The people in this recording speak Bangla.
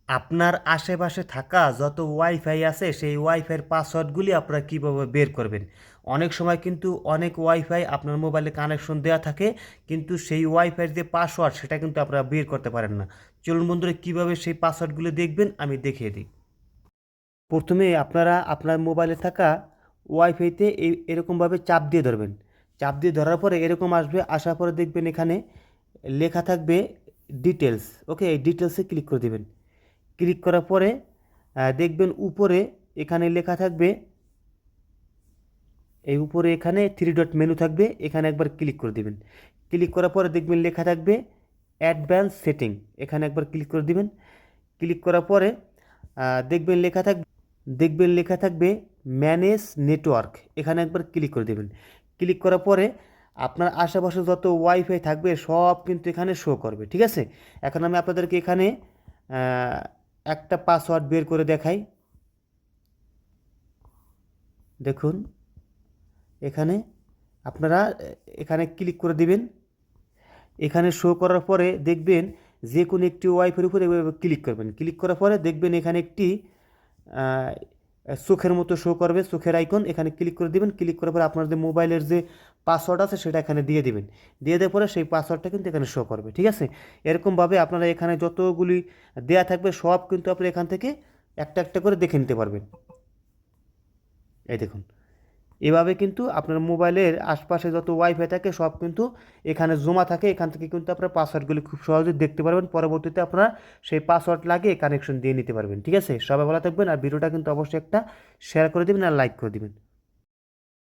আপনার আশেপাশে থাকা যত ওয়াইফাই আছে সেই ওয়াইফাইয়ের পাসওয়ার্ডগুলি আপনারা কীভাবে বের করবেন। অনেক সময় কিন্তু অনেক ওয়াইফাই আপনার মোবাইলে কানেকশন দেওয়া থাকে, কিন্তু সেই ওয়াইফাইয়ের যে পাসওয়ার্ড সেটা কিন্তু আপনারা বের করতে পারেন না। চলুন বন্ধুরা, কীভাবে সেই পাসওয়ার্ডগুলি দেখবেন আমি দেখিয়ে দিই। প্রথমে আপনারা আপনার মোবাইলে থাকা ওয়াইফাইতে এরকমভাবে চাপ দিয়ে ধরবেন। চাপ দিয়ে ধরার পরে এরকম আসবে, আসার পরে দেখবেন এখানে লেখা থাকবে ডিটেলস। ওকে, এই ডিটেলসে ক্লিক করে দেবেন। ক্লিক করার পরে দেখবেন উপরে এখানে লেখা থাকবে, এই উপরে এখানে 3 ডট মেনু থাকবে, এখানে একবার ক্লিক করে দেবেন। ক্লিক করার পরে দেখবেন লেখা থাকবে অ্যাডভান্স সেটিং, এখানে একবার ক্লিক করে দেবেন। ক্লিক করার পরে দেখবেন লেখা থাকবে ম্যানেজ নেটওয়ার্ক, এখানে একবার ক্লিক করে দেবেন। ক্লিক করার পরে আপনার আশেপাশে যত ওয়াইফাই থাকবে সব কিন্তু এখানে শো করবে। ঠিক আছে, এখন আমি আপনাদেরকে এখানে একটা পাসওয়ার্ড বের করে দেখাই। দেখুন এখানে আপনারা এখানে ক্লিক করে দিবেন। এখানে শো করার পরে দেখবেন যে কোনো একটি ওয়াইফাইয়ের উপরে এভাবে ক্লিক করবেন। ক্লিক করার পরে দেখবেন এখানে একটি চোখের মতো শো করবে, চোখের আইকন, এখানে ক্লিক করে দিবেন। ক্লিক করার পরে আপনার যে মোবাইলের যে পাসওয়ার্ড আছে সেটা এখানে দিয়ে দিবেন। দিয়ে দেওয়ার পরে সেই পাসওয়ার্ডটা কিন্তু এখানে শো করবে। ঠিক আছে, এরকমভাবে আপনারা এখানে যতগুলি দেয়া থাকবে সব কিন্তু আপনি এখান থেকে একটা একটা করে দেখে নিতে পারবেন। এই দেখুন, এভাবে কিন্তু আপনার মোবাইলের আশপাশে যত ওয়াইফাই থাকে সব কিন্তু এখানে জমা থাকে। এখান থেকে কিন্তু আপনার পাসওয়ার্ডগুলি খুব সহজে দেখতে পারবেন। পরবর্তীতে আপনারা সেই পাসওয়ার্ড লাগিয়ে কানেকশন দিয়ে নিতে পারবেন। ঠিক আছে, সবাই ভালো থাকবেন, আর ভিডিওটা কিন্তু অবশ্যই একটা শেয়ার করে দেবেন আর লাইক করে দেবেন।